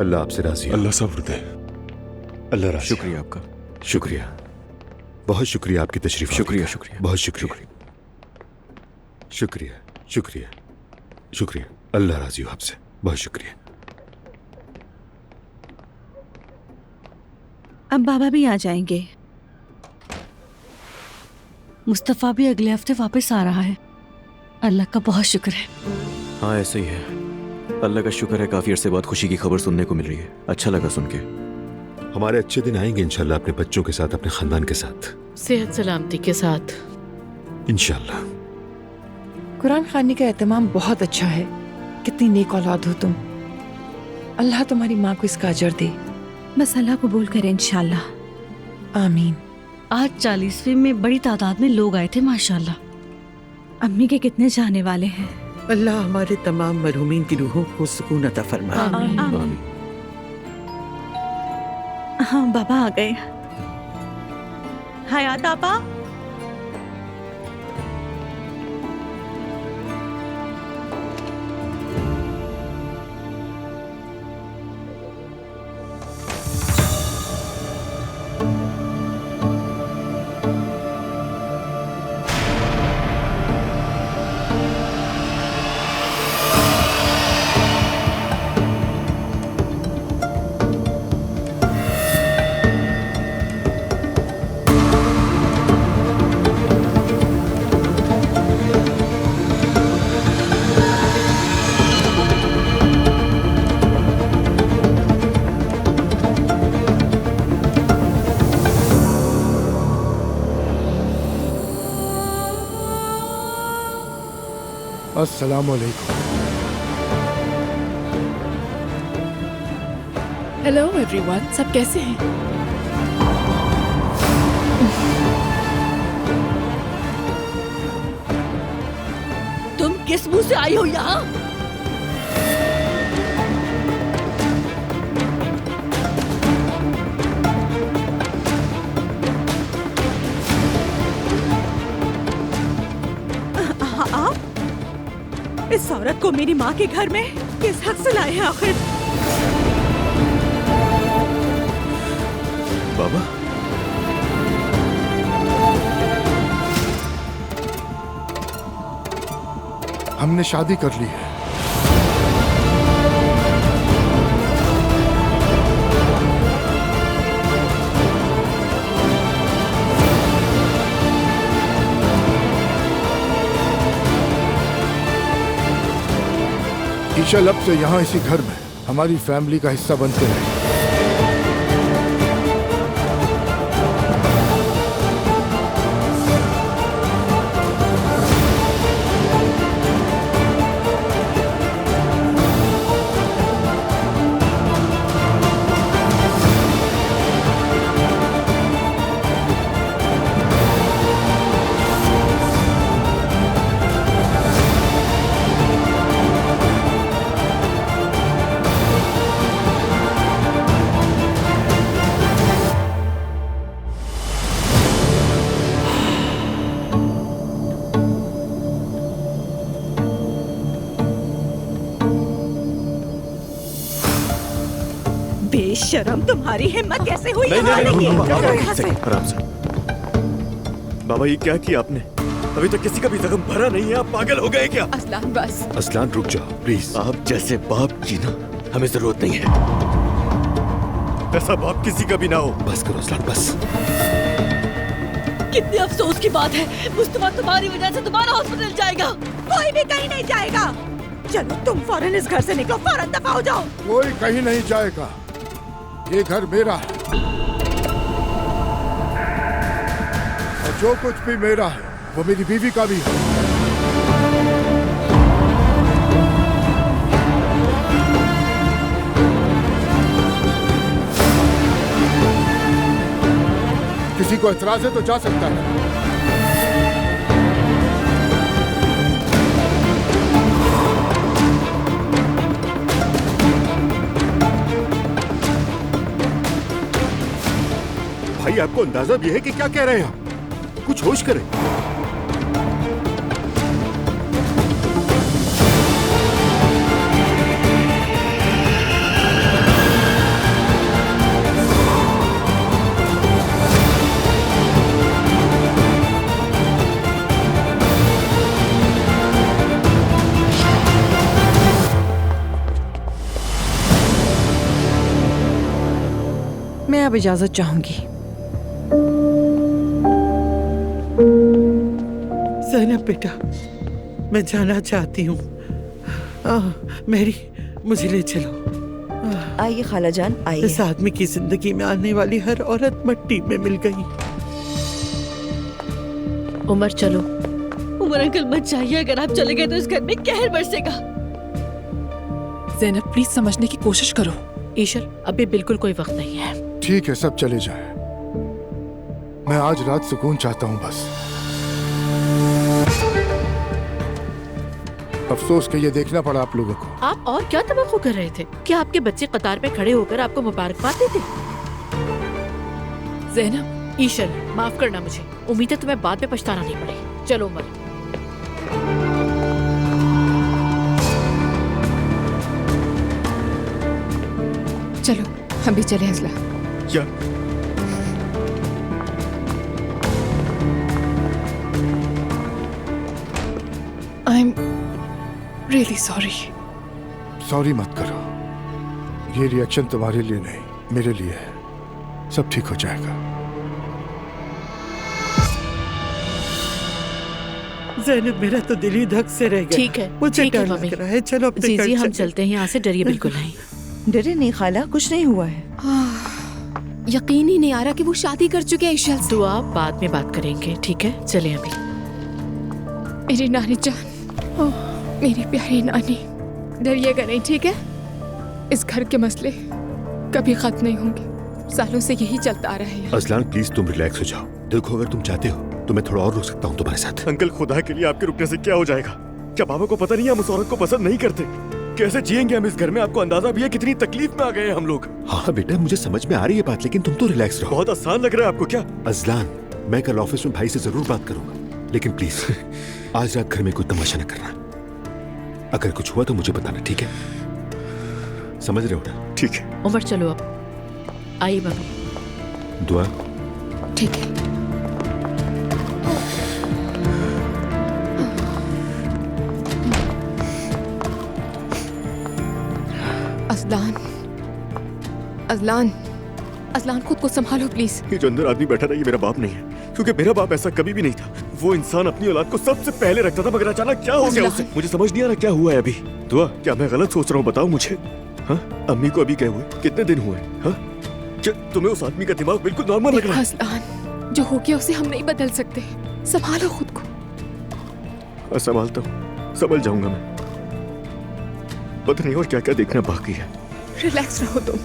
अल्लाह आपसे राजी हो। अल्लाह सब्र दे। अल्लाह राजी हो। शुक्रिया आपका। शुक्रिया, बहुत शुक्रिया आपकी तशरीफ। शुक्रिया शुक्रिया बहुत शुक्रिया। शुक्रिया शुक्रिया शुक्रिया। अल्लाह राजी हो आपसे। बहुत शुक्रिया। अब बाबा भी आ जाएंगे। मुस्तफ़ा भी अगले हफ्ते वापस आ रहा है। अल्लाह का बहुत शुक्र है। हाँ ऐसे ही है। अल्लाह का शुक्र है, काफी अरसे बाद खुशी की खबर सुनने को मिल रही है। अच्छा लगा सुन के। हमारे अच्छे दिन आएंगे इंशाल्लाह, अपने बच्चों के साथ, अपने खानदान के साथ, सेहत सलामती के साथ इंशाल्लाह। कुरान खानी का एहतमाम बहुत अच्छा है। कितनी नेक औलाद हो तुम। अल्लाह तुम्हारी माँ को इसका अजर दे। बस अल्लाह कबूल करे इंशाल्लाह। आमीन। आज 40वीं में बड़ी तादाद में लोग आए थे माशाल्लाह। अम्मी के कितने जाने वाले हैं। अल्लाह हमारे तमाम मरहूमीन की रूहों को सुकून अता फरमाए। आमीन। आमीन। हाँ बाबा आ गए। हयात आपा। अस्सलाम वालेकुम। हेलो एवरीवन, सब कैसे हैं? तुम किस मुंह से आई हो यहाँ? आप इस औरत को मेरी माँ के घर में किस हक से लाए हैं आखिर? बाबा हमने शादी कर ली है। ईशा लब से यहाँ इसी घर में हमारी फैमिली का हिस्सा बनते रहे। बेशरम, तुम्हारी हिम्मत कैसे हुई? नहीं नहीं नहीं, यहाँ बाबा आने की? एक सेकंड, आराम से। बाबा ये क्या किया आपने? अभी तक किसी का भी जख्म भरा नहीं है। आप पागल हो गए क्या? असलान बस। असलान रुक जाओ प्लीज। आप जैसे बाप की ना हमें जरूरत नहीं है। ऐसा बाप किसी का भी ना हो। बस करो असलान, बस। कितने अफसोस की बात है, मुस्तफा तुम्हारी वजह से तुम्हारा हॉस्पिटल जाएगा। कोई भी कहीं नहीं जाएगा। चलो तुम फौरन इस घर से निकलो, फौरन दफा हो जाओ। कोई कहीं नहीं जाएगा। ये घर मेरा है और जो कुछ भी मेरा है वो मेरी बीवी का भी है। किसी को एतराज है तो जा सकता है। भाई आपको अंदाजा भी है कि क्या कह रहे हैं आप? कुछ होश करें। मैं अब इजाजत चाहूंगी। ज़ैनब बेटा, मैं जाना चाहती हूँ। मेरी, मुझे ले चलो। आइए खाला जान, आइए। इस आदमी की जिंदगी में आने वाली हर औरत मिट्टी में मिल गई। उमर चलो। उमर अंकल मत जाइए, अगर आप चले गए तो इस घर में कहर बरसेगा। जैनब प्लीज समझने की कोशिश करो। ईशर अभी बिल्कुल कोई वक्त नहीं है। ठीक है, सब चले जाए। मैं आज रात सुकून चाहता हूँ बस। अफसोस कि ये देखना पड़ा आप लोगों को। आप और क्या तवक्को कर रहे थे? क्या आपके बच्चे कतार में खड़े होकर आपको मुबारकबाद देते? जैनब, ईशर माफ करना मुझे। उम्मीद है तुम्हें बाद में पछताना नहीं पड़े। चलो उमर। चलो हम भी चले असला। क्या? I am really sorry. Sorry मत करो, ये रिएक्शन तुम्हारे लिए नहीं, मेरे लिए है। सब ठीक हो जाएगा। ज़ैनब, मेरा तो दिल ही धक से रह गया। ठीक है, मुझे ठीक है डर मम्मी। लग रहा है। चलो अपने जी घर जी हम चलें। चलते हैं यहाँ से। डरिए बिल्कुल नहीं। डरे नहीं खाला, कुछ नहीं हुआ है। यकीन ही नहीं आ रहा कि वो शादी कर चुके हैं ईशल से। तो आप बाद में बात करेंगे, ठीक है? चले अभी। मेरी नानी जान, मेरी प्यारी नानी, डरिएगा नहीं, ठीक है? इस घर के मसले कभी खत्म नहीं होंगे। सालों से यही चलता आ रहा है। अजलान प्लीज तुम रिलैक्स हो जाओ। देखो अगर तुम चाहते हो तो मैं थोड़ा और रुक सकता हूँ तुम्हारे साथ। अंकल, खुदा के लिए आपके रुकने से क्या हो जाएगा? क्या पापा को पता नहीं हम उस औरत को पसंद नहीं करते? कैसे जिएंगे हम इस घर में? आपको अंदाजा भी है कितनी तकलीफ में आ गए हैं हम लोग। हाँ बेटा, मुझे समझ में आ रही है बात, लेकिन तुम तो रिलैक्स रहो। बहुत आसान लग रहा है आपको क्या? अजलान, मैं कल ऑफिस में भाई से जरूर बात करूंगा, लेकिन प्लीज आज रात घर में कोई तमाशा न करना। अगर कुछ हुआ तो मुझे बताना, ठीक है? समझ रहे हो ना? ठीक है। उमर चलो अब। आइए बाबू। दुआ। ठीक है। अजलान, अजलान, अजलान खुद को संभालो प्लीज। ये जो अंदर आदमी बैठा था ये मेरा बाप नहीं है, क्योंकि मेरा बाप ऐसा कभी भी नहीं था। वो इंसान अपनी औलाद को सबसे पहले रखता था, मगर अचानक क्या हो गया उसे? मुझे समझ नहीं आ रहा क्या हुआ है अभी। दुआ, क्या मैं गलत सोच रहा हूँ? बताओ मुझे। हाँ, अम्मी को अभी गए हुए कितने दिन हुए? हाँ, क्या तुम्हें उस आदमी का दिमाग बिल्कुल नॉर्मल लग रहा है? अजलान, जो हो गया उसे हम नहीं बदल सकते। संभालो खुद को। हाँ, संभालता हूँ, संभल जाऊंगा मैं। पता नहीं और क्या क्या देखना बाकी है। रिलैक्स रहो तुम।